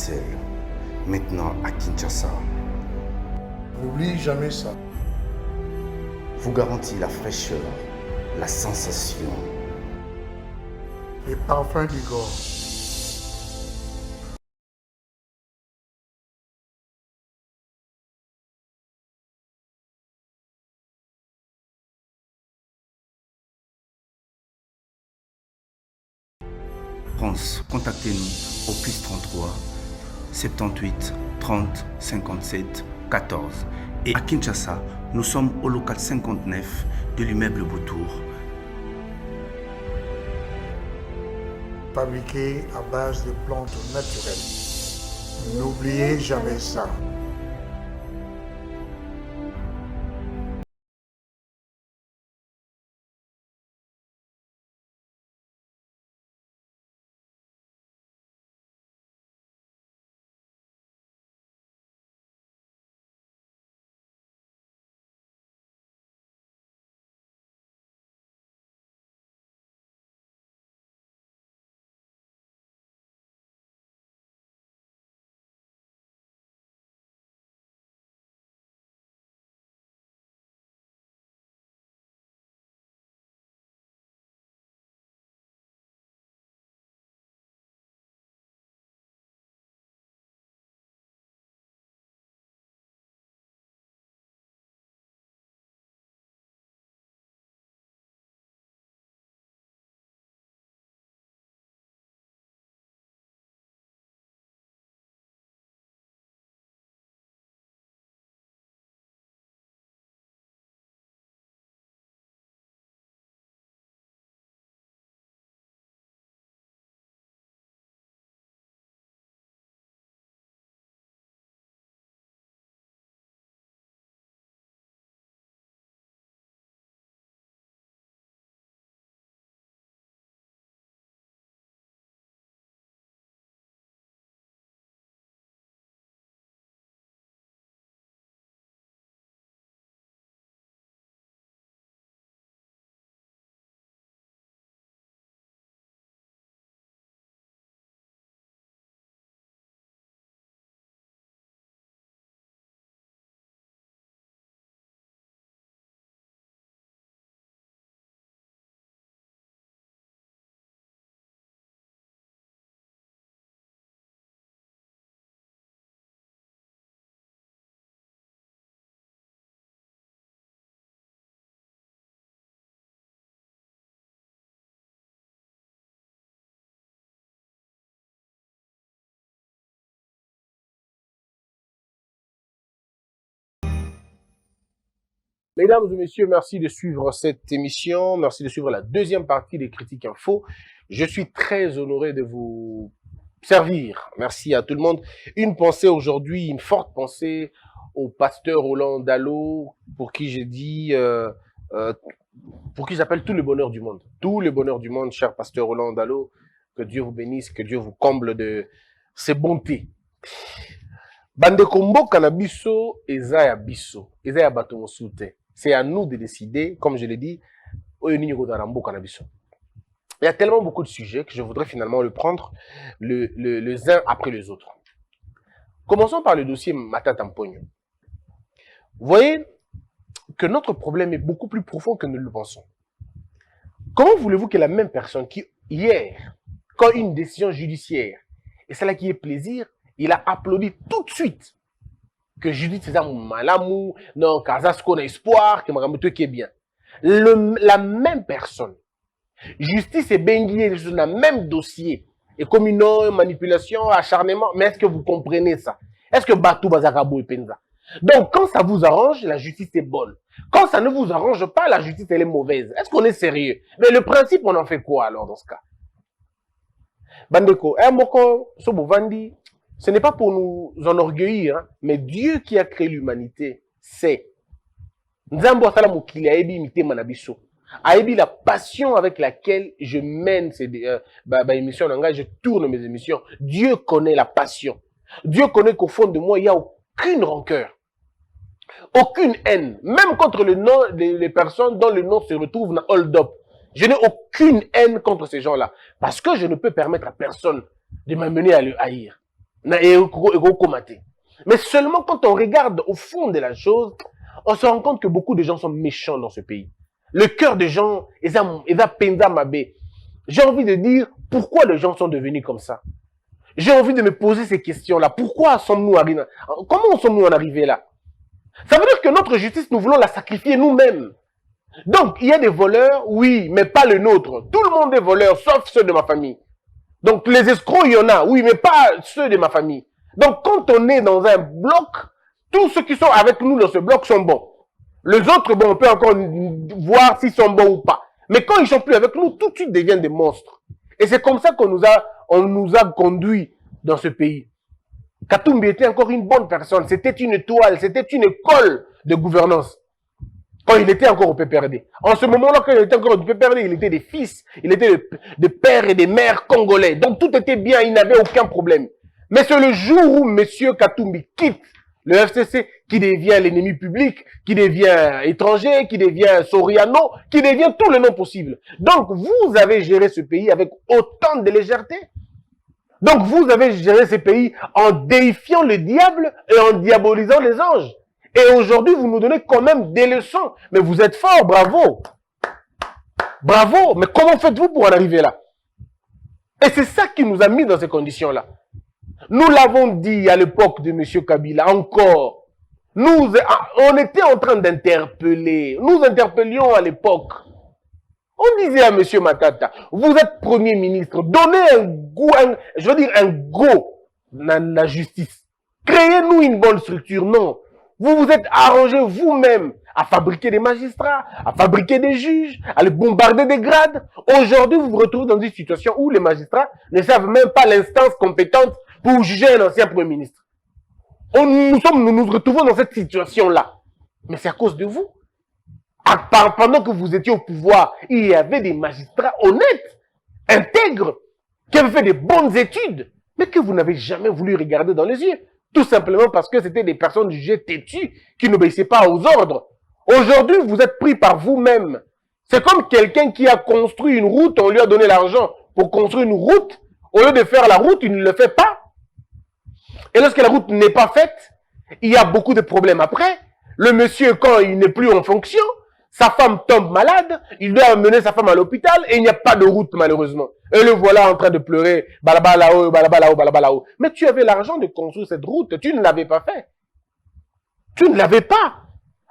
Bruxelles, maintenant à Kinshasa, N'oublie jamais ça. vous garantit la fraîcheur, la sensation. Les parfums d'Igor. France, contactez-nous au +33 78 30 57 14. Et à Kinshasa, nous sommes au local 59 de l'immeuble Boutour. Fabriqué à base de plantes naturelles. N'oubliez jamais ça. Mesdames et messieurs, merci de suivre cette émission. Merci de suivre la deuxième partie des Critiques Info. Je suis très honoré de vous servir. Merci à tout le monde. Une pensée aujourd'hui, une forte pensée au pasteur Roland Dallot, pour qui j'ai dit, pour qui j'appelle tout le bonheur du monde. Tout le bonheur du monde, cher pasteur Roland Dallot. Que Dieu vous bénisse, que Dieu vous comble de ses bontés. Bandeko mboka na biso, eza ya biso. Eza ya bato mosusu. C'est à nous de décider, comme je l'ai dit, il y a tellement beaucoup de sujets que je voudrais finalement le prendre les uns après les autres. Commençons par le dossier Matata Mponyo. Vous voyez que notre problème est beaucoup plus profond que nous le pensons. Comment voulez-vous que la même personne qui, hier, quand une décision judiciaire, et celle qui est plaisir, il a applaudi tout de suite que Judith César Malamou, non, Kazasko n'a espoir, que Maramuto qui est bien. La même personne, justice et Benguier, dans le même dossier, et comme une manipulation, acharnement, mais est-ce que vous comprenez ça? Est-ce que Batou Bazarabo et Penza? Donc, quand ça vous arrange, la justice est bonne. Quand ça ne vous arrange pas, la justice, elle est mauvaise. Est-ce qu'on est sérieux? Mais le principe, on en fait quoi alors dans ce cas? Bandeko, Moko, Sobovandi, ce n'est pas pour nous enorgueillir, hein, mais Dieu qui a créé l'humanité, c'est Nzambo Asala Mokili Aebi Mite Manabiso. Aebi la passion avec laquelle je mène ces émissions, je tourne mes émissions. Dieu connaît la passion. Dieu connaît qu'au fond de moi, il n'y a aucune rancœur, aucune haine, même contre le nom des personnes dont le nom se retrouve dans Hold Up. Je n'ai aucune haine contre ces gens-là, parce que je ne peux permettre à personne de m'amener à le haïr. Mais seulement quand on regarde au fond de la chose, on se rend compte que beaucoup de gens sont méchants dans ce pays. Le cœur des gens, ils ont penza mabe. J'ai envie de dire, pourquoi les gens sont devenus comme ça? J'ai envie de me poser ces questions-là. Pourquoi sommes-nous arrivés? Comment sommes-nous en arrivés là? Ça veut dire que notre justice, nous voulons la sacrifier nous-mêmes. Donc, il y a des voleurs, oui, mais pas le nôtre. Tout le monde est voleur, sauf ceux de ma famille. Donc, les escrocs, il y en a, oui, mais pas ceux de ma famille. Donc, quand on est dans un bloc, tous ceux qui sont avec nous dans ce bloc sont bons. Les autres, bon, on peut encore voir s'ils sont bons ou pas. Mais quand ils sont plus avec nous, tout de suite deviennent des monstres. Et c'est comme ça qu'on nous a conduits dans ce pays. Katumbi était encore une bonne personne. C'était une étoile, c'était une école de gouvernance. Quand il était encore au PPRD. En ce moment-là, quand il était encore au PPRD, il était des fils, il était des pères et des mères congolais. Donc tout était bien, il n'avait aucun problème. Mais c'est le jour où M. Katumbi quitte le FCC, qui devient l'ennemi public, qui devient étranger, qui devient Soriano, qui devient tout le nom possible. Donc vous avez géré ce pays avec autant de légèreté. Donc vous avez géré ce pays en déifiant le diable et en diabolisant les anges. Et aujourd'hui, vous nous donnez quand même des leçons. Mais vous êtes forts, bravo. Bravo. Mais comment faites-vous pour en arriver là? Et c'est ça qui nous a mis dans ces conditions-là. Nous l'avons dit à l'époque de M. Kabila, encore. On était en train d'interpeller. Nous interpellions à l'époque. On disait à M. Matata, vous êtes Premier ministre, donnez un go dans la justice. Créez-nous une bonne structure. Non. Vous vous êtes arrangé vous-même à fabriquer des magistrats, à fabriquer des juges, à les bombarder des grades. Aujourd'hui, vous vous retrouvez dans une situation où les magistrats ne savent même pas l'instance compétente pour juger un ancien Premier ministre. Nous nous retrouvons dans cette situation-là. Mais c'est à cause de vous. Pendant que vous étiez au pouvoir, il y avait des magistrats honnêtes, intègres, qui avaient fait des bonnes études, mais que vous n'avez jamais voulu regarder dans les yeux. Tout simplement parce que c'était des personnes jugées têtues qui n'obéissaient pas aux ordres. Aujourd'hui, vous êtes pris par vous-même. C'est comme quelqu'un qui a construit une route, on lui a donné l'argent pour construire une route. Au lieu de faire la route, il ne le fait pas. Et lorsque la route n'est pas faite, il y a beaucoup de problèmes après. Le monsieur, quand il n'est plus en fonction, sa femme tombe malade, il doit amener sa femme à l'hôpital et il n'y a pas de route malheureusement. Et le voilà en train de pleurer, balaba là-haut, balaba là-haut, balaba là-haut. Mais tu avais l'argent de construire cette route, tu ne l'avais pas fait. Tu ne l'avais pas.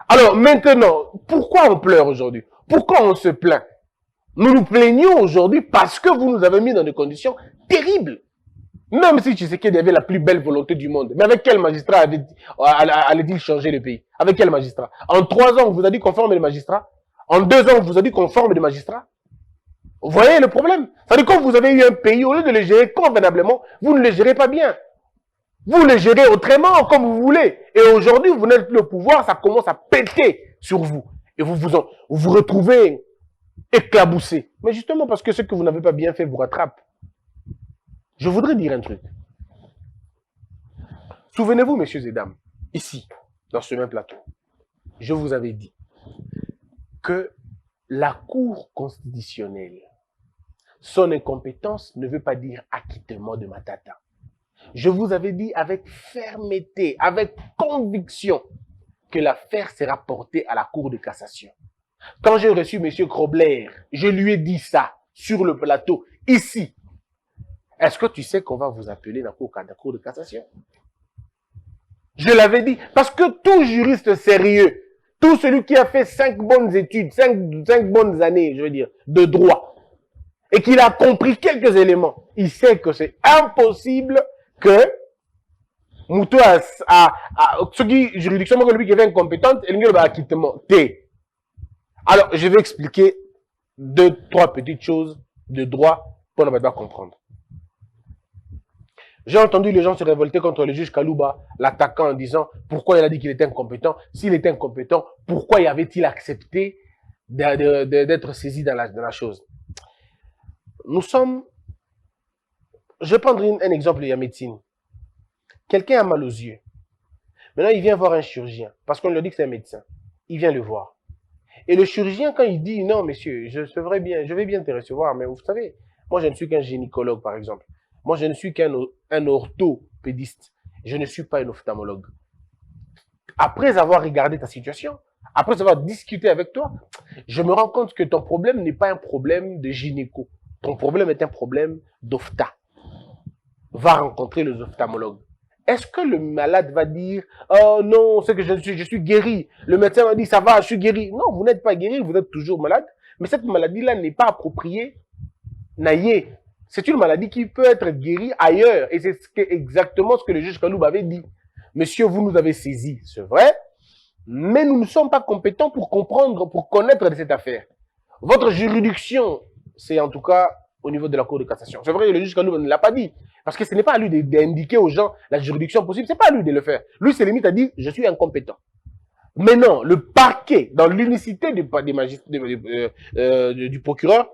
Alors maintenant, pourquoi on pleure aujourd'hui? Pourquoi on se plaint? Nous nous plaignons aujourd'hui parce que vous nous avez mis dans des conditions terribles. Même si Tshisekedi avait la plus belle volonté du monde. Mais avec quel magistrat allait-il changer le pays? Avec quel magistrat? En 3 ans, on vous a dit qu'on forme des magistrats. En 2 ans, on vous a dit qu'on forme des magistrats. Vous voyez le problème? C'est-à-dire quand vous avez eu un pays, au lieu de le gérer convenablement, vous ne le gérez pas bien. Vous le gérez autrement, comme vous voulez. Et aujourd'hui, vous n'êtes plus au pouvoir, ça commence à péter sur vous. Et vous vous retrouvez éclaboussé. Mais justement parce que ce que vous n'avez pas bien fait vous rattrape. Je voudrais dire un truc. Souvenez-vous, messieurs et dames, ici, dans ce même plateau, je vous avais dit que la Cour constitutionnelle, son incompétence ne veut pas dire acquittement de Matata. Je vous avais dit avec fermeté, avec conviction, que l'affaire sera portée à la Cour de cassation. Quand j'ai reçu M. Krobler, je lui ai dit ça sur le plateau, ici. Est-ce que tu sais qu'on va vous appeler dans la Cour de cassation? Je l'avais dit. Parce que tout juriste sérieux, tout celui qui a fait 5 bonnes études, 5 bonnes années, je veux dire, de droit, et qu'il a compris quelques éléments, il sait que c'est impossible que Moutou ce qui, juridiction, lui qui est incompétente, il va acquittement. Alors, je vais expliquer 2, 3 petites choses de droit pour ne pas comprendre. J'ai entendu les gens se révolter contre le juge Kalouba, l'attaquant en disant pourquoi il a dit qu'il était incompétent. S'il était incompétent, pourquoi y avait-il accepté d'être saisi dans la chose? Nous sommes... Je vais prendre un exemple de la médecine. Quelqu'un a mal aux yeux. Maintenant, il vient voir un chirurgien parce qu'on lui dit que c'est un médecin. Il vient le voir. Et le chirurgien, quand il dit non, monsieur, je vais bien te recevoir, mais vous savez, moi je ne suis qu'un gynécologue, par exemple. Moi, je ne suis qu'un orthopédiste. Je ne suis pas un ophtalmologue. Après avoir regardé ta situation, après avoir discuté avec toi, je me rends compte que ton problème n'est pas un problème de gynéco. Ton problème est un problème d'ophta. Va rencontrer les ophtalmologues. Est-ce que le malade va dire « Oh non, c'est que je suis guéri. Le médecin m'a dit « Ça va, je suis guéri. » Non, vous n'êtes pas guéri, vous êtes toujours malade. Mais cette maladie-là n'est pas appropriée. Naïe. C'est une maladie qui peut être guérie ailleurs. Et c'est exactement ce que le juge Kaloub avait dit. Monsieur, vous nous avez saisi, c'est vrai. Mais nous ne sommes pas compétents pour comprendre, pour connaître de cette affaire. Votre juridiction, c'est en tout cas au niveau de la Cour de cassation. C'est vrai que le juge Kaloub ne l'a pas dit. Parce que ce n'est pas à lui d'indiquer aux gens la juridiction possible. C'est pas à lui de le faire. Lui, c'est limite à dire, je suis incompétent. Mais non, le parquet, dans l'unicité du procureur,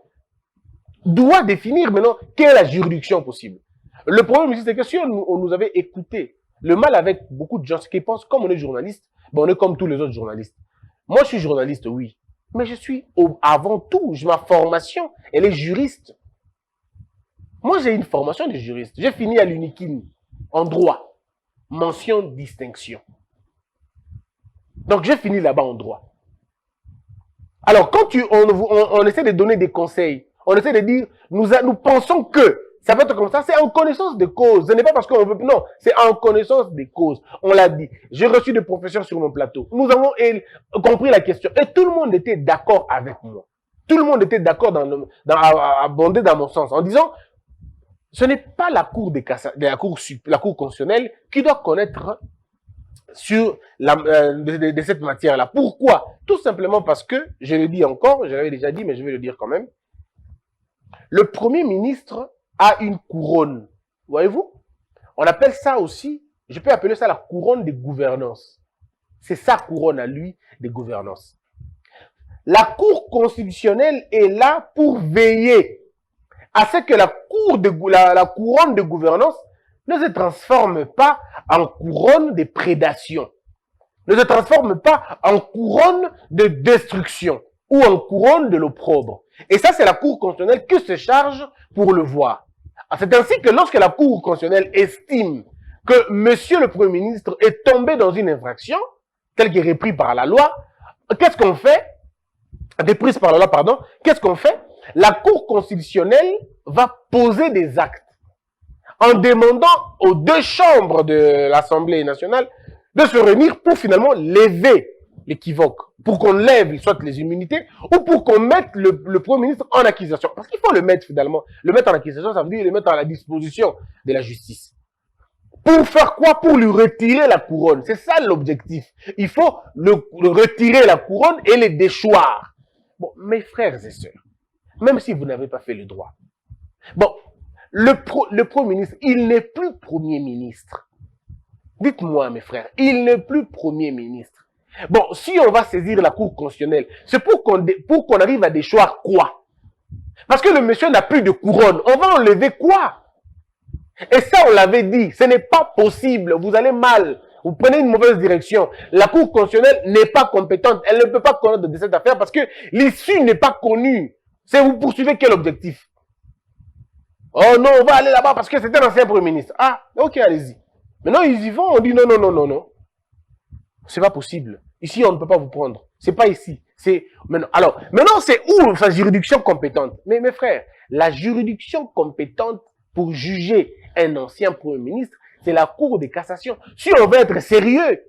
doit définir maintenant quelle est la juridiction possible. Le problème ici, c'est que si on nous avait écouté, le mal avec beaucoup de gens, ce qui pensent, comme on est journaliste, ben on est comme tous les autres journalistes. Moi, je suis journaliste, oui. Mais je suis, avant tout, ma formation, elle est juriste. Moi, j'ai une formation de juriste. J'ai fini à l'UNIKIN, en droit. Mention distinction. Donc, j'ai fini là-bas en droit. Alors, quand on essaie de donner des conseils, on essaie de dire, nous pensons que ça va être comme ça, c'est en connaissance de cause. Ce n'est pas parce qu'on veut, non, c'est en connaissance des causes. On l'a dit. J'ai reçu des professeurs sur mon plateau. Nous avons compris la question. Et tout le monde était d'accord avec moi. Tout le monde était d'accord abondé dans mon sens, en disant, ce n'est pas la Cour la Cour constitutionnelle qui doit connaître sur de cette matière-là. Pourquoi? Tout simplement parce que, je le dis encore, je l'avais déjà dit, mais je vais le dire quand même, le Premier ministre a une couronne. Voyez-vous? On appelle ça aussi, je peux appeler ça la couronne de gouvernance. C'est sa couronne à lui de gouvernance. La Cour constitutionnelle est là pour veiller à ce que la couronne de gouvernance ne se transforme pas en couronne de prédation, ne se transforme pas en couronne de destruction ou en couronne de l'opprobre. Et ça, c'est la Cour constitutionnelle qui se charge pour le voir. C'est ainsi que lorsque la Cour constitutionnelle estime que Monsieur le Premier ministre est tombé dans une infraction, telle qu'elle est reprise par la loi, qu'est-ce qu'on fait? Déprise par la loi, pardon. Qu'est-ce qu'on fait? La Cour constitutionnelle va poser des actes en demandant aux deux chambres de l'Assemblée nationale de se réunir pour finalement lever l'équivoque, pour qu'on lève soit les immunités ou pour qu'on mette le Premier ministre en accusation. Parce qu'il faut le mettre finalement. Le mettre en accusation, ça veut dire le mettre à la disposition de la justice. Pour faire quoi? Pour lui retirer la couronne. C'est ça l'objectif. Il faut le retirer la couronne et le déchoir. Bon, mes frères et sœurs, même si vous n'avez pas fait le droit. Bon, le Premier ministre, il n'est plus Premier ministre. Dites-moi, mes frères, il n'est plus Premier ministre. Bon, si on va saisir la Cour constitutionnelle, c'est pour qu'on arrive à déchoir quoi? Parce que le monsieur n'a plus de couronne. On va enlever quoi? Et ça, on l'avait dit, ce n'est pas possible. Vous allez mal. Vous prenez une mauvaise direction. La Cour constitutionnelle n'est pas compétente. Elle ne peut pas connaître de cette affaire parce que l'issue n'est pas connue. C'est vous poursuivez quel objectif? Oh non, on va aller là-bas parce que c'est un ancien Premier ministre. Ah, ok, allez-y. Maintenant, ils y vont, on dit non, non, non, non, non. C'est pas possible. Ici, on ne peut pas vous prendre. C'est pas ici. C'est maintenant. Alors, maintenant, c'est où sa juridiction compétente? Mais mes frères, la juridiction compétente pour juger un ancien Premier ministre, c'est la Cour de cassation. Si on veut être sérieux.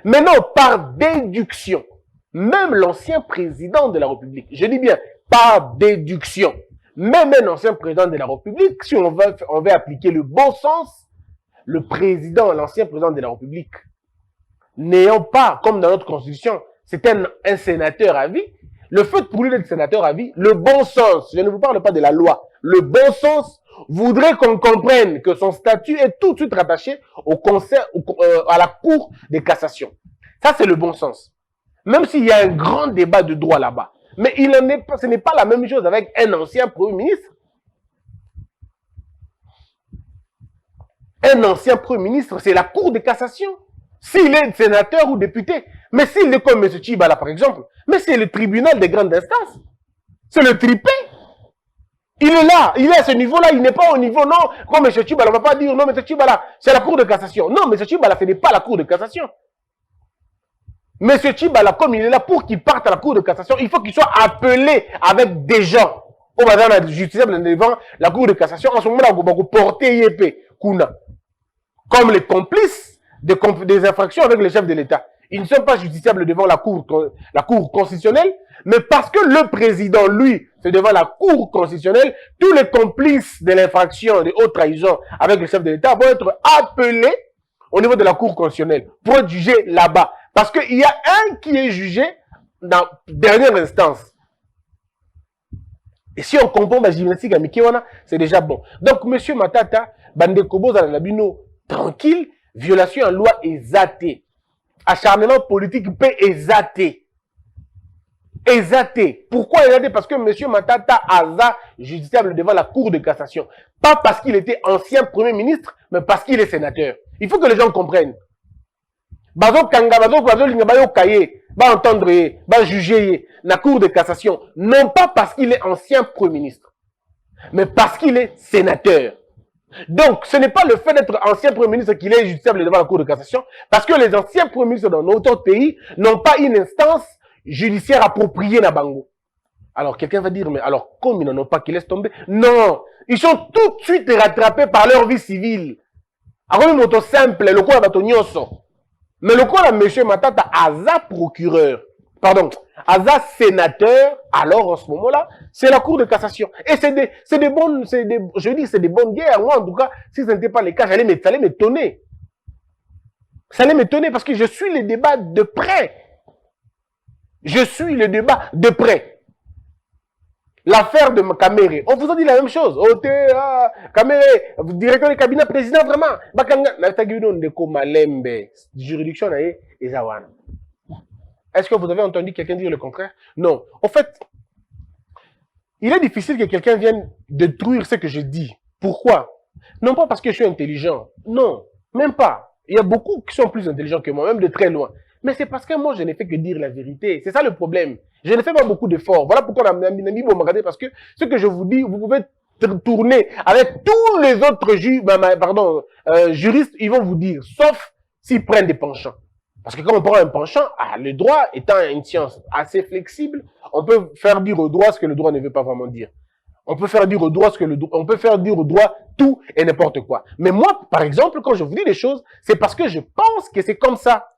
Maintenant, par déduction, même l'ancien président de la République, je dis bien, par déduction, même un ancien président de la République, si on veut appliquer le bon sens, le président, l'ancien président de la République, n'ayant pas, comme dans notre constitution, c'est un sénateur à vie, le fait pour lui d'être sénateur à vie, le bon sens, je ne vous parle pas de la loi, le bon sens voudrait qu'on comprenne que son statut est tout de suite rattaché à la Cour de cassation. Ça, c'est le bon sens. Même s'il y a un grand débat de droit là-bas. Mais ce n'est pas la même chose avec un ancien Premier ministre. Un ancien Premier ministre, c'est la Cour de cassation. S'il est sénateur ou député. Mais s'il est comme M. Tchibala, par exemple, mais c'est le tribunal des grandes instances. C'est le tripé. Il est là, il est à ce niveau-là, il n'est pas au niveau, non, comme M. Tchibala, on ne va pas dire, non, M. Tchibala, c'est la Cour de cassation. Non, M. Tchibala, ce n'est pas la Cour de cassation. M. Tchibala, comme il est là pour qu'il parte à la Cour de cassation, il faut qu'il soit appelé avec des gens. Au madame la justiciable devant la Cour de cassation, en ce moment-là, on va porter IEP, Kuna. Comme les complices des infractions avec les chefs de l'État. Ils ne sont pas justiciables devant la cour constitutionnelle, mais parce que le président, lui, c'est devant la Cour constitutionnelle, tous les complices de l'infraction de haute trahison avec le chef de l'État vont être appelés au niveau de la Cour constitutionnelle pour être jugés là-bas. Parce qu'il y a un qui est jugé dans dernière instance. Et si on comprend la gymnastique à Mikiwana, c'est déjà bon. Donc, M. Matata, Bandekobo Zalanabino, tranquille, violation en loi exatée. Acharnement politique peut exaté. Exaté. Pourquoi exaté? Parce que M. Matata Aza, justiciable devant la Cour de cassation. Pas parce qu'il était ancien Premier ministre, mais parce qu'il est sénateur. Il faut que les gens comprennent. Bazo Kanga, Bazo Lingabayo Kaye, va entendre, va juger la Cour de cassation. Non pas parce qu'il est ancien Premier ministre, mais parce qu'il est sénateur. Donc, ce n'est pas le fait d'être ancien Premier ministre qu'il est justiciable devant la Cour de cassation, parce que les anciens Premiers ministres dans notre pays n'ont pas une instance judiciaire appropriée na Bango. Alors, quelqu'un va dire, mais alors, comme ils n'en ont pas, qu'ils laissent tomber? Non! Ils sont tout de suite rattrapés par leur vie civile. Alors, une moto simple, le coup à Batonioso. Mais le coup à M. Matata, Aza procureur, pardon, Aza sénateur, alors en ce moment-là, c'est la Cour de cassation. Et c'est des bonnes, je dis, c'est des bonnes guerres. Moi, en tout cas, si ce n'était pas le cas, ça allait m'étonner. Ça allait m'étonner parce que je suis le débat de près. Je suis le débat de près. L'affaire de Kamere, on vous a dit la même chose. Kamere, directeur du cabinet président, vraiment. Juridiction, est-ce que vous avez entendu quelqu'un dire le contraire? Non. En fait, il est difficile que quelqu'un vienne détruire ce que je dis. Pourquoi? Non pas parce que je suis intelligent. Non, même pas. Il y a beaucoup qui sont plus intelligents que moi, même de très loin. Mais c'est parce que moi, je n'ai fait que dire la vérité. C'est ça le problème. Je ne fais pas beaucoup d'efforts. Voilà pourquoi on a mis mon magasin. Parce que ce que je vous dis, vous pouvez tourner avec tous les autres juristes, ils vont vous dire, sauf s'ils prennent des penchants. Parce que quand on prend un penchant, le droit étant une science assez flexible, on peut faire dire au droit ce que le droit ne veut pas vraiment dire. On peut faire dire au droit on peut faire dire au droit tout et n'importe quoi. Mais moi, par exemple, quand je vous dis des choses, c'est parce que je pense que c'est comme ça.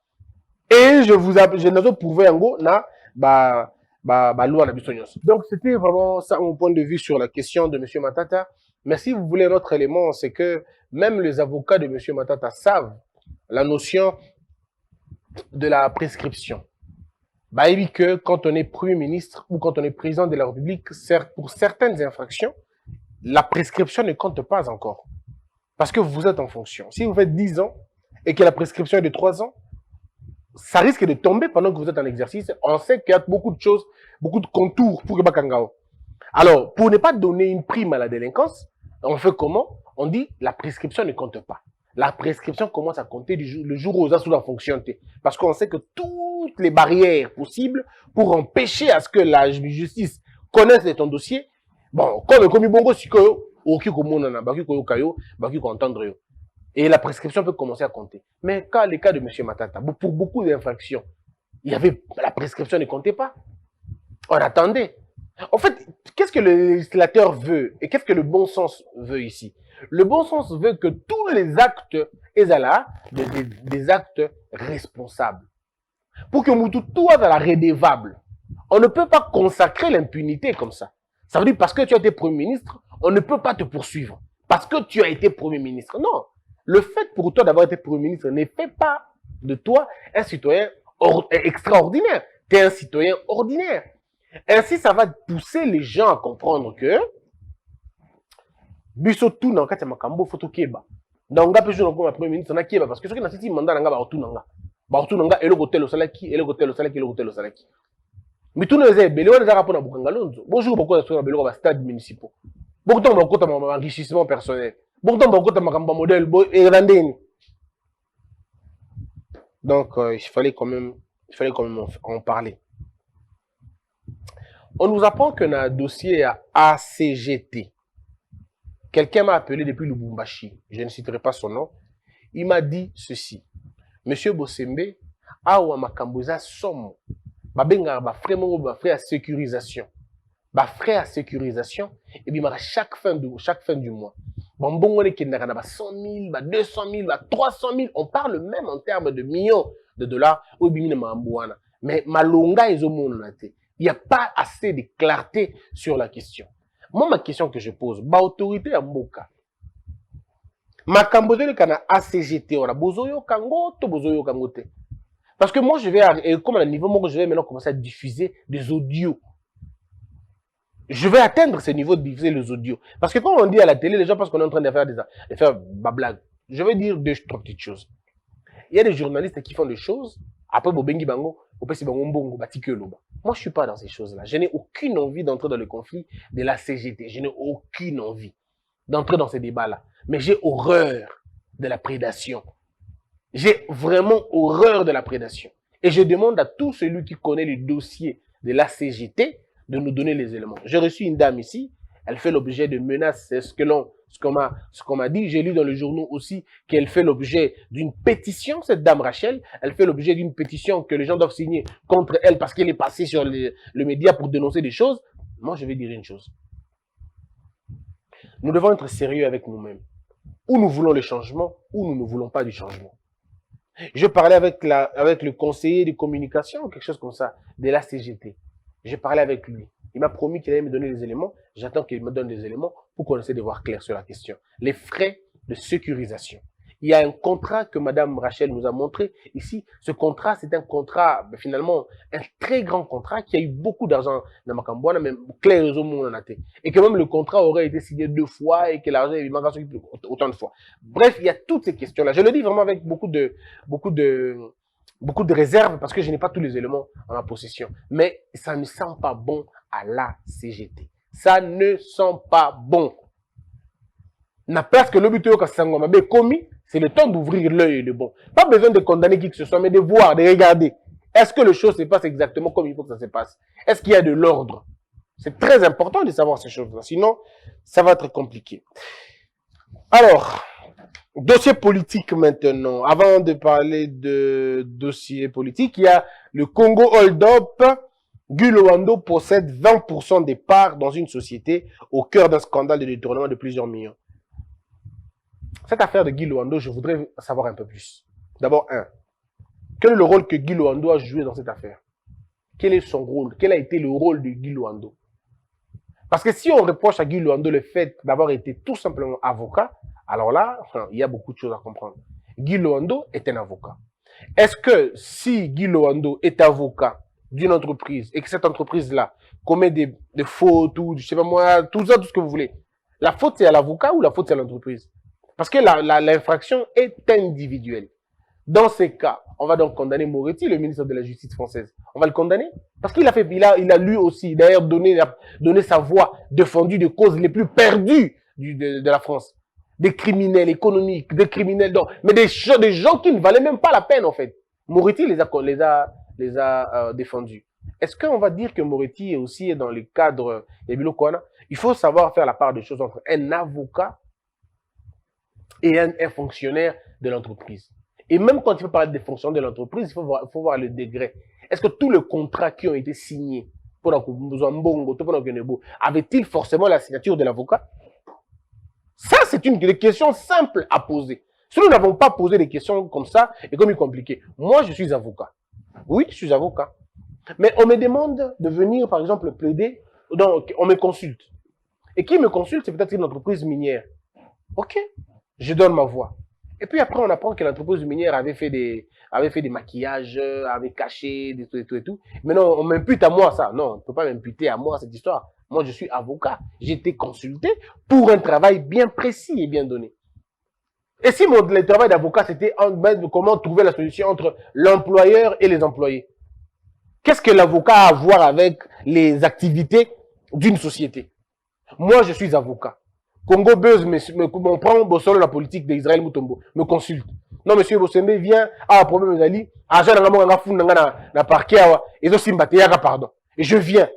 Et je n'ai pas prouvé en gros, loi na bisognos. Donc, c'était vraiment ça mon point de vue sur la question de M. Matata. Mais si vous voulez un autre élément, c'est que même les avocats de M. Matata savent la notion de la prescription. Que quand on est Premier ministre ou quand on est président de la République, pour certaines infractions, la prescription ne compte pas encore. Parce que vous êtes en fonction. Si vous faites 10 ans et que la prescription est de 3 ans, ça risque de tomber pendant que vous êtes en exercice. On sait qu'il y a beaucoup de choses, beaucoup de contours pour que Bakangao. Alors, pour ne pas donner une prime à la délinquance, on fait comment? On dit la prescription ne compte pas. La prescription commence à compter le jour où ça la fonction. Parce qu'on sait que toutes les barrières possibles pour empêcher à ce que la justice connaisse ton dossier, bon, comme Bongo Sikoyo, et la prescription peut commencer à compter. Mais quand les cas de M. Matata, pour beaucoup d'infractions, la prescription ne comptait pas. On attendait. En fait, qu'est-ce que le législateur veut et qu'est-ce que le bon sens veut ici? Le bon sens veut que tous les actes, des actes responsables. Pour que tout soit à la redevable. On ne peut pas consacrer l'impunité comme ça. Ça veut dire parce que tu as été Premier ministre, on ne peut pas te poursuivre. Parce que tu as été Premier ministre. Non. Le fait pour toi d'avoir été Premier ministre ne fait pas de toi un citoyen extraordinaire. Tu es un citoyen ordinaire. Ainsi, ça va pousser les gens à comprendre que biso tout dans kati makambo photo keba. Donc nga pejo ngoma Premier ministre na keba parce que soki na siti mandat nga ba tout nanga. Ba tout nanga eloko telo salaki, eloko telo salaki, eloko telo salaki. Mais tout nous est belé on ezaka pona bukangalonzo. Bonjour beaucoup de beloko ba stade municipaux. Beaucoup de temps beaucoup de enrichissement personnel. Beaucoup de temps beaucoup de makambo modèle et randeni. Donc il fallait quand même en parler. On nous apprend qu'on a un dossier à ACGT. Quelqu'un m'a appelé depuis Lubumbashi. Je ne citerai pas son nom. Il m'a dit ceci. Monsieur Bosembe, awa makambuza somme. Babenga ba frais mo ba frais à sécurisation. Ba frais à sécurisation et bien chaque fin du mois. Bon bongo ne kendaka na ba 100 000, ba 200 000, ba 300 000, on parle même en termes de millions de dollars au bimine mambouana. Mais malonga ezomona te. Il n'y a pas assez de clarté sur la question. Moi, ma question que je pose, ba autorité à Mboka. Ma cambodele kana ACGT, on a bozoyo kango, to bozoyo kango te. Parce que moi, je vais, comme à un niveau, moi, je vais maintenant commencer à diffuser des audios. Je vais atteindre ce niveau de diffuser les audios. Parce que quand on dit à la télé, les gens pensent qu'on est en train de faire des blagues. Je vais dire trois petites choses. Il y a des journalistes qui font des choses, après, Bobengi Bango, moi, je ne suis pas dans ces choses-là. Je n'ai aucune envie d'entrer dans le conflit de la CGT. Je n'ai aucune envie d'entrer dans ces débats-là. Mais j'ai horreur de la prédation. J'ai vraiment horreur de la prédation. Et je demande à tout celui qui connaît le dossier de la CGT de nous donner les éléments. J'ai reçu une dame ici, elle fait l'objet de menaces, c'est ce qu'on m'a dit. J'ai lu dans le journal aussi qu'elle fait l'objet d'une pétition, cette dame Rachel, elle fait l'objet d'une pétition que les gens doivent signer contre elle parce qu'elle est passée sur le média pour dénoncer des choses. Moi, je vais dire une chose. Nous devons être sérieux avec nous-mêmes. Ou nous voulons le changement, ou nous ne voulons pas du changement. Je parlais avec le conseiller de communication, quelque chose comme ça, de la CGT. J'ai parlé avec lui. Il m'a promis qu'il allait me donner des éléments. J'attends qu'il me donne des éléments pour qu'on essaie de voir clair sur la question. Les frais de sécurisation. Il y a un contrat que Madame Rachel nous a montré ici. Ce contrat, c'est un contrat, finalement, un très grand contrat qui a eu beaucoup d'argent dans Makambouana, mais clair et que même le contrat aurait été signé 2 fois et que l'argent est manqué autant de fois. Bref, il y a toutes ces questions-là. Je le dis vraiment avec beaucoup de réserves parce que je n'ai pas tous les éléments en ma possession. Mais ça ne sent pas bon à la CGT. Ça ne sent pas bon. Na place que l'obité au commis, c'est le temps d'ouvrir l'œil et le bon. Pas besoin de condamner qui que ce soit, mais de voir, de regarder. Est-ce que les choses se passent exactement comme il faut que ça se passe? Est-ce qu'il y a de l'ordre? C'est très important de savoir ces choses-là. Sinon, ça va être compliqué. Alors, dossier politique maintenant. Avant de parler de dossier politique, il y a le Congo Hold Up. Guy Loando possède 20% des parts dans une société au cœur d'un scandale de détournement de plusieurs millions. Cette affaire de Guy Loando, je voudrais savoir un peu plus. D'abord, quel est le rôle que Guy Loando a joué dans cette affaire? Quel est son rôle? Quel a été le rôle de Guy Loando? Parce que si on reproche à Guy Loando le fait d'avoir été tout simplement avocat, alors là, il y a beaucoup de choses à comprendre. Guy Loando est un avocat. Est-ce que si Guy Loando est avocat d'une entreprise et que cette entreprise-là commet des fautes ou je sais pas moi, tout ça, tout ce que vous voulez, la faute c'est à l'avocat ou la faute c'est à l'entreprise? Parce que l'infraction est individuelle. Dans ces cas, on va donc condamner Moretti, le ministre de la Justice française. On va le condamner parce qu'il a lui aussi d'ailleurs donné sa voix, défendu des causes les plus perdues de la France. Des criminels économiques, des criminels mais des gens qui ne valaient même pas la peine en fait. Moretti les a défendus. Est-ce qu'on va dire que Moretti est aussi dans le cadre de Bilo Kouana? Il faut savoir faire la part des choses entre un avocat et un fonctionnaire de l'entreprise. Et même quand il faut parler des fonctionnaires de l'entreprise, il faut voir le degré. Est-ce que tous les contrats qui ont été signés avaient-ils forcément la signature de l'avocat? Ça, c'est une des questions simples à poser. Si nous n'avons pas posé des questions comme ça, et comme il est compliqué, moi je suis avocat. Oui, je suis avocat. Mais on me demande de venir, par exemple, plaider, donc on me consulte. Et qui me consulte, c'est peut-être une entreprise minière. Ok, je donne ma voix. Et puis après, on apprend que l'entreprise minière avait fait des maquillages, avait caché des tout et tout. Maintenant, on m'impute à moi ça. Non, on ne peut pas m'imputer à moi cette histoire. Moi, je suis avocat. J'ai été consulté pour un travail bien précis et bien donné. Et si le travail d'avocat, c'était comment trouver la solution entre l'employeur et les employés? Qu'est-ce que l'avocat a à voir avec les activités d'une société? Moi, je suis avocat. Congo Buzz me prend Bossolo, la politique d'Israël Mutombo, me consulte. Non, monsieur Bosembe vient, un problème d'Ali, agent na parquet, et aussi pardon. Et je viens.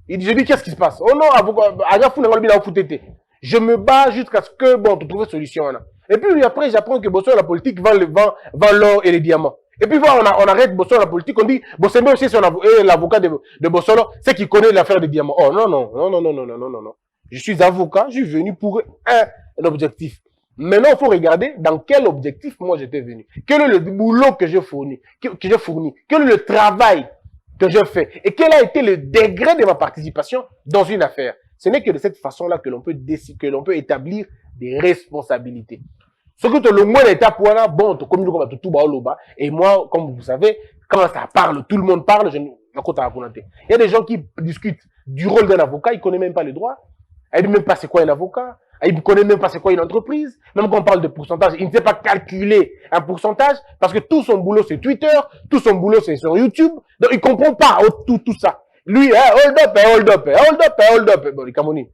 Je dis, qu'est-ce qui se passe? Oh non, avocat, je me bats jusqu'à ce que, bon, tu trouves une solution. Là. Et puis après, j'apprends que Bosso, la politique, vend l'or et les diamants. Et puis voilà, on arrête Bosso, la politique, on dit, Bossembe aussi, c'est l'avocat de Bossolo, c'est qui connaît l'affaire des diamants. Oh non, non, non, non, non, non, non, non, non, non. Je suis avocat, je suis venu pour un objectif. Maintenant, il faut regarder dans quel objectif moi j'étais venu. Quel est le boulot que j'ai fourni, Quel est le travail que je fais et quel a été le degré de ma participation dans une affaire. Ce n'est que de cette façon-là que l'on peut décider, que l'on peut établir des responsabilités. Ce que le moins d'étape, voilà, bon, et moi, comme vous savez, quand ça parle, tout le monde parle, il y a des gens qui discutent du rôle d'un avocat, ils ne connaissent même pas les droits. Ils ne savent même pas c'est quoi un avocat. Il ne connaît même pas c'est quoi une entreprise. Même quand on parle de pourcentage, il ne sait pas calculer un pourcentage parce que tout son boulot c'est Twitter, tout son boulot c'est sur YouTube. Donc il ne comprend pas tout ça. Lui, hold up. Bon, les Camerounais,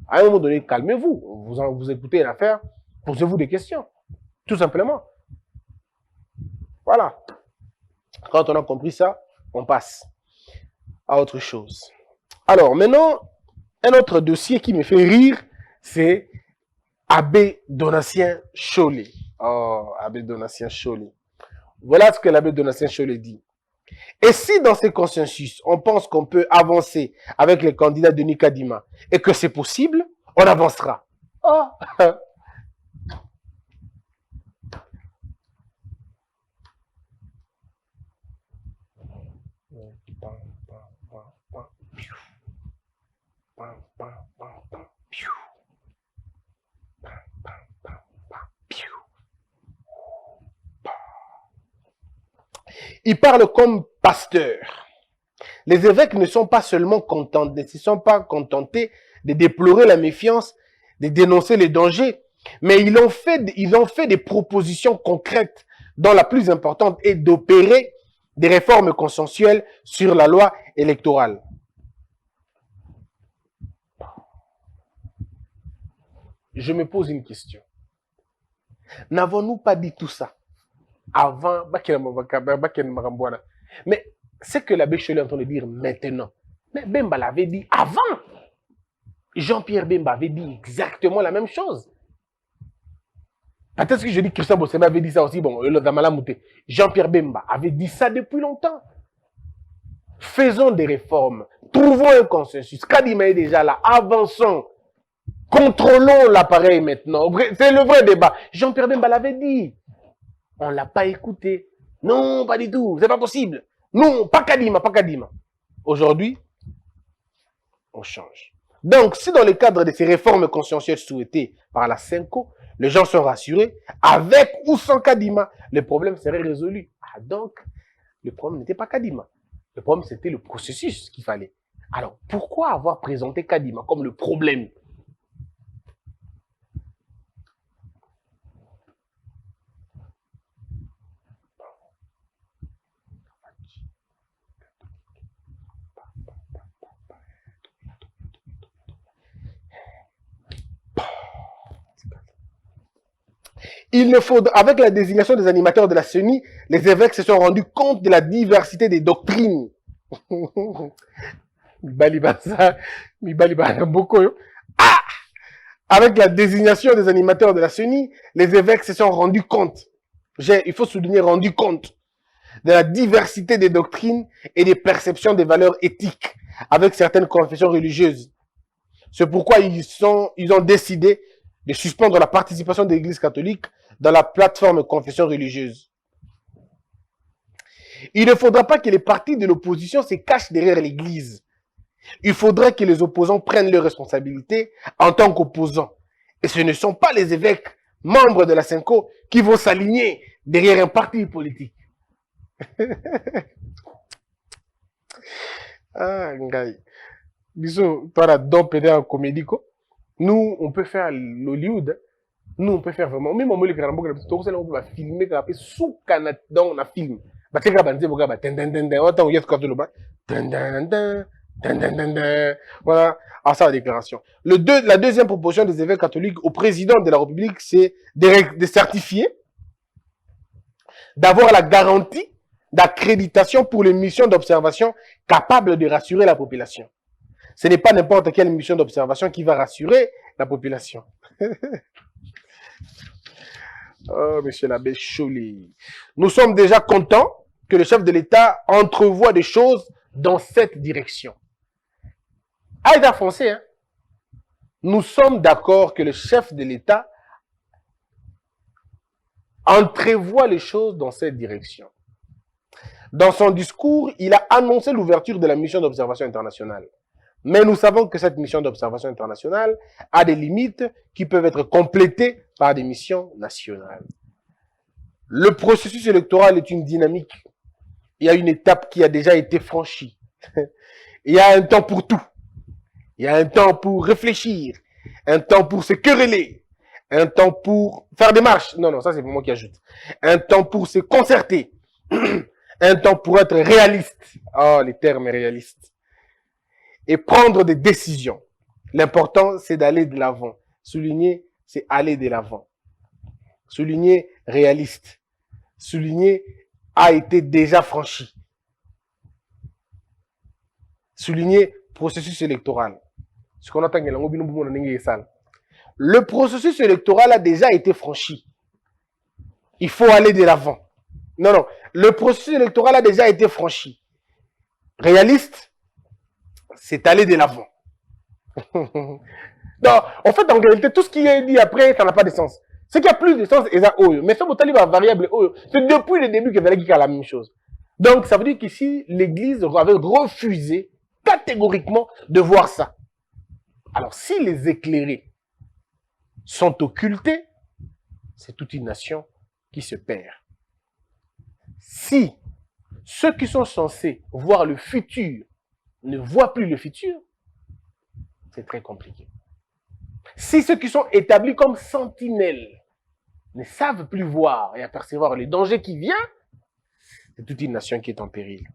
à un moment donné, calmez-vous. Vous écoutez l'affaire, posez-vous des questions. Tout simplement. Voilà. Quand on a compris ça, on passe à autre chose. Alors maintenant, un autre dossier qui me fait rire, c'est Abbé Donatien Chollet. Oh, Abbé Donatien Chollet. Voilà ce que l'abbé Donatien Chollet dit. Et si dans ces consensus, on pense qu'on peut avancer avec les candidats de Nicadima et que c'est possible, on avancera. Oh. Il parle comme pasteur. Les évêques ne sont pas seulement contentés de déplorer la méfiance, de dénoncer les dangers, mais ils ont fait des propositions concrètes dont la plus importante est d'opérer des réformes consensuelles sur la loi électorale. Je me pose une question. N'avons-nous pas dit tout ça avant? Mais c'est que l'abbé Chollet est en train de dire maintenant. Mais Bemba l'avait dit avant. Jean-Pierre Bemba avait dit exactement la même chose. Peut-être que je dis que Christian Bossembe avait dit ça aussi. Bon, Jean-Pierre Bemba avait dit ça depuis longtemps. Faisons des réformes. Trouvons un consensus. Kadima est déjà là. Avançons. Contrôlons l'appareil maintenant. C'est le vrai débat. Jean-Pierre Bemba l'avait dit. On ne l'a pas écouté. Non, pas du tout. C'est pas possible. Non, pas Kadima, pas Kadima. Aujourd'hui, on change. Donc, si dans le cadre de ces réformes conscientielles souhaitées par la Senko, les gens sont rassurés, avec ou sans Kadima, le problème serait résolu. Ah, donc, le problème n'était pas Kadima. Le problème, c'était le processus qu'il fallait. Alors, pourquoi avoir présenté Kadima comme le problème? Il ne faut, avec la désignation des animateurs de la CENI, les évêques se sont rendus compte de la diversité des doctrines. Ah! Avec la désignation des animateurs de la CENI, les évêques se sont rendus compte, il faut souligner rendu compte, de la diversité des doctrines et des perceptions des valeurs éthiques avec certaines confessions religieuses. C'est pourquoi ils ont décidé de suspendre la participation de l'Église catholique dans la plateforme confession religieuse. Il ne faudra pas que les partis de l'opposition se cachent derrière l'Église. Il faudra que les opposants prennent leurs responsabilités en tant qu'opposants. Et ce ne sont pas les évêques, membres de la Senko, qui vont s'aligner derrière un parti politique. Ah, Ngai. Bisous, toi là, donc peut-être en comédie, quoi. Nous, on peut faire l'Hollywood. Nous, on peut faire vraiment. Même en Molly Karambo, on va filmer sous Canada, dans la film. Voilà, à sa déclaration. La deuxième proposition des évêques catholiques au président de la République, c'est de certifier, d'avoir la garantie d'accréditation pour les missions d'observation capables de rassurer la population. Ce n'est pas n'importe quelle mission d'observation qui va rassurer la population. Oh, monsieur l'abbé Chouli. Nous sommes déjà contents que le chef de l'État entrevoie des choses dans cette direction. Aïda Foncé, hein? Nous sommes d'accord que le chef de l'État entrevoit les choses dans cette direction. Dans son discours, il a annoncé l'ouverture de la mission d'observation internationale. Mais nous savons que cette mission d'observation internationale a des limites qui peuvent être complétées par des missions nationales. Le processus électoral est une dynamique. Il y a une étape qui a déjà été franchie. Il y a un temps pour tout. Il y a un temps pour réfléchir, un temps pour se quereller, un temps pour faire des marches. Non, ça c'est pour moi qui ajoute. Un temps pour se concerter, un temps pour être réaliste. Oh, les termes réalistes. Et prendre des décisions. L'important, c'est d'aller de l'avant. Souligner, c'est aller de l'avant. Souligner, réaliste. Souligner, a été déjà franchi. Souligner, processus électoral. Ce qu'on attend, le processus électoral a déjà été franchi. Il faut aller de l'avant. Non, le processus électoral a déjà été franchi. Réaliste, c'est aller de l'avant. Non, en fait, en réalité, tout ce qui est dit après, ça n'a pas de sens. Ce qui a plus de sens, c'est ça, mais ça, votre livre variable, c'est depuis le début que Vélagui a la même chose. Donc, ça veut dire qu'ici, l'Église avait refusé catégoriquement de voir ça. Alors, si les éclairés sont occultés, c'est toute une nation qui se perd. Si ceux qui sont censés voir le futur ne voient plus le futur, c'est très compliqué. Si ceux qui sont établis comme sentinelles ne savent plus voir et apercevoir les dangers qui viennent, c'est toute une nation qui est en péril.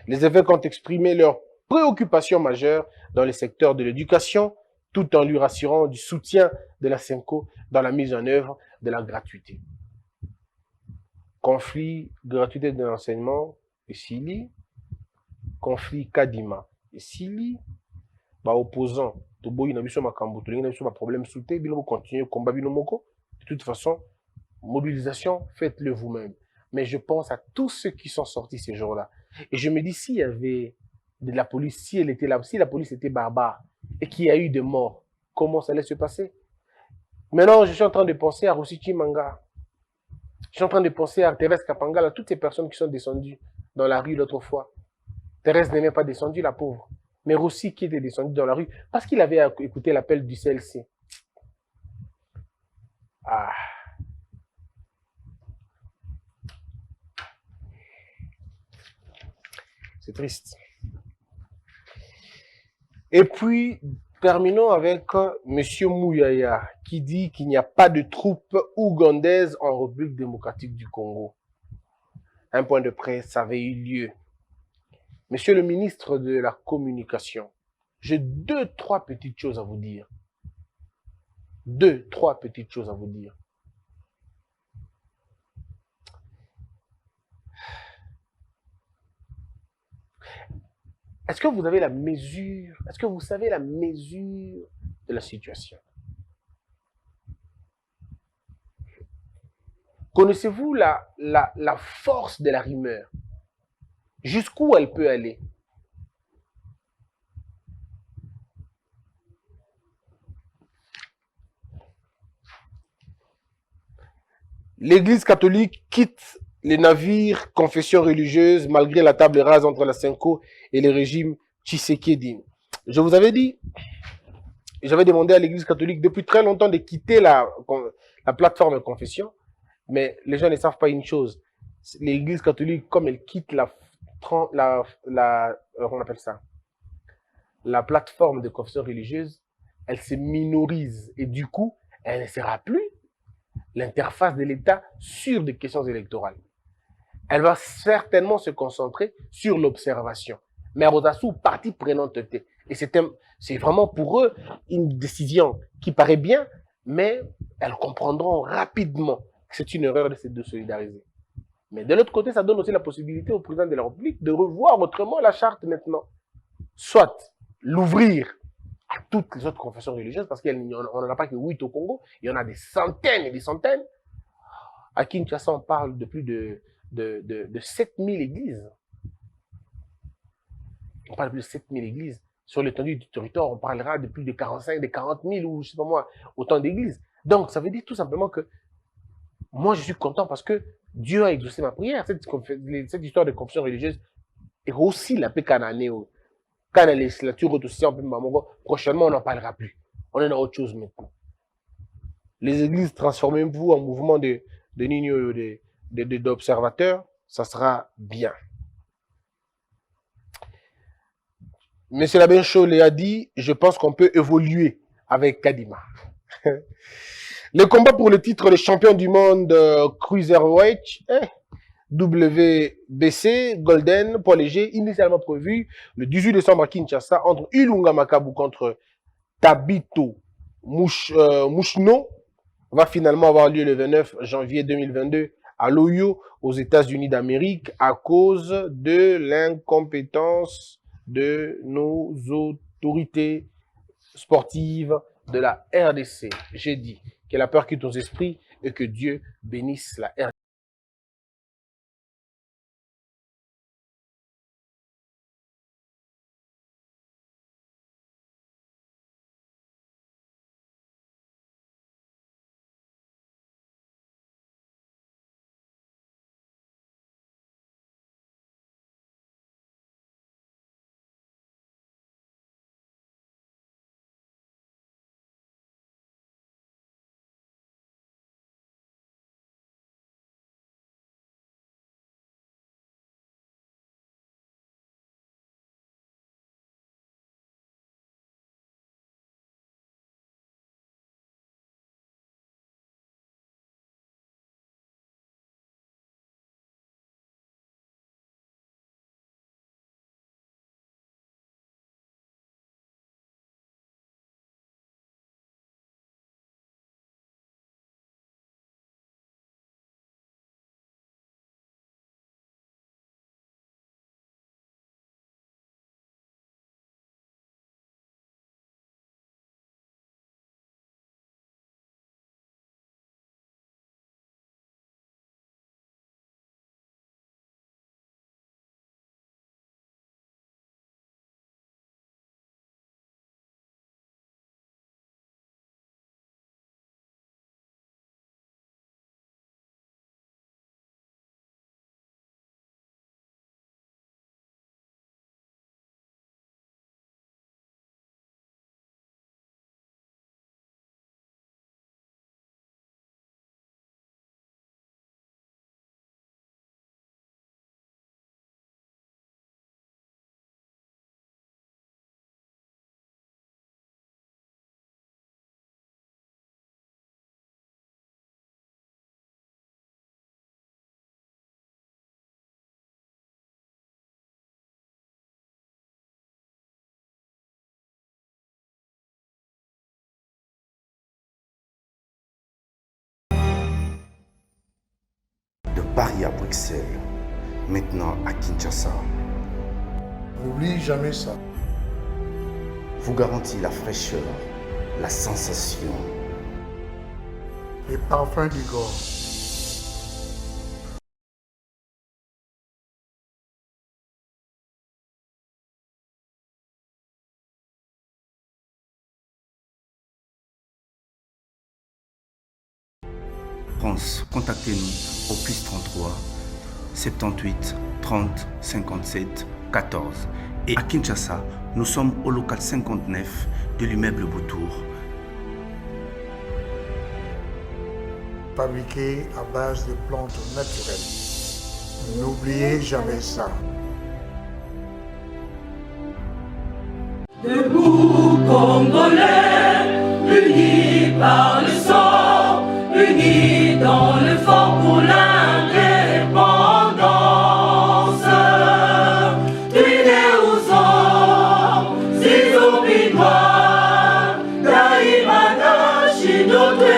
Les évêques ont exprimé leurs préoccupations majeures dans le secteur de l'éducation, tout en lui rassurant du soutien de la SENCO dans la mise en œuvre de la gratuité. Conflit, gratuité de l'enseignement, et Sili. Conflit, Kadima, et Sili. Opposant, Toboyi n'a vu sur ma cambo, n'a vu sur ma problème souté, bilo continuer combat binomoko. De toute façon, mobilisation, faites-le vous-même. Mais je pense à tous ceux qui sont sortis ces jours-là. Et je me dis, s'il y avait de la police, si elle était là, si la police était barbare et qu'il y a eu des morts, comment ça allait se passer? Maintenant, je suis en train de penser à Rossichi Manga. Je suis en train de penser à Thérèse Kapangala, toutes ces personnes qui sont descendues dans la rue l'autre fois. Thérèse n'est même pas descendue, la pauvre. Mais Rossi qui était descendu dans la rue parce qu'il avait écouté l'appel du CLC. Ah. C'est triste. Et puis, terminons avec M. Mouyaya, qui dit qu'il n'y a pas de troupes ougandaises en République démocratique du Congo. Un point de presse avait eu lieu. Monsieur le ministre de la Communication, j'ai 2-3 petites choses à vous dire. 2-3 petites choses à vous dire. Est-ce que vous avez la mesure, est-ce que vous savez la mesure de la situation? Connaissez-vous la force de la rumeur? Jusqu'où elle peut aller? L'Église catholique quitte les navires confession religieuse malgré la table rase entre la SENCO et le régime Tshisekedi. Je vous avais dit, j'avais demandé à l'Église catholique depuis très longtemps de quitter la plateforme de confession, mais les gens ne savent pas une chose. L'Église catholique, comme elle quitte on appelle ça, la plateforme de confession religieuse, elle se minorise et du coup, elle ne sera plus l'interface de l'État sur des questions électorales. Elle va certainement se concentrer sur l'observation. Mais Abotassou, partie prenante. Et c'est vraiment pour eux une décision qui paraît bien, mais elles comprendront rapidement que c'est une erreur de solidariser. Mais de l'autre côté, ça donne aussi la possibilité au président de la République de revoir autrement la charte maintenant. Soit l'ouvrir à toutes les autres confessions religieuses, parce qu'on n'en a pas que 8 au Congo, il y en a des centaines et des centaines. À Kinshasa, on parle de plus de 7000 églises. On parle de plus de 7000 églises. Sur l'étendue du territoire, on parlera de plus de 45, de 40 000 ou je sais pas moi, autant d'églises. Donc, ça veut dire tout simplement que moi, je suis content parce que Dieu a exaucé ma prière. Cette histoire de confession religieuse est aussi la paix cananéo. Quand la législature est aussi en peu maman, prochainement, on n'en parlera plus. On est dans autre chose maintenant. Les églises, transformez-vous en mouvement de niños, d'observateurs, ça sera bien. Monsieur Labencho l'a dit, je pense qu'on peut évoluer avec Kadima. Le combat pour le titre de champion du monde Cruiserweight, WBC Golden poids léger, initialement prévu le 18 décembre à Kinshasa entre Ilunga Makabu contre Tabito Mouchno, va finalement avoir lieu le 29 janvier 2022 à Loyo, aux États-Unis d'Amérique, à cause de l'incompétence de nos autorités sportives de la RDC. J'ai dit que la peur quitte nos esprits et que Dieu bénisse la RDC. De Paris à Bruxelles, maintenant à Kinshasa, N'oublie jamais ça. vous garantit la fraîcheur, la sensation, Les parfums du Gore. France, contactez-nous au +33 78 30 57 14. Et à Kinshasa, nous sommes au local 59 de l'immeuble Boutour. Fabriqué à base de plantes naturelles. N'oubliez jamais ça. Debout, Congolais, unis par le sang, unis dans le fort pour l'indépendance. Tués aux hommes, si oublie-moi, Daïmada, Chinote.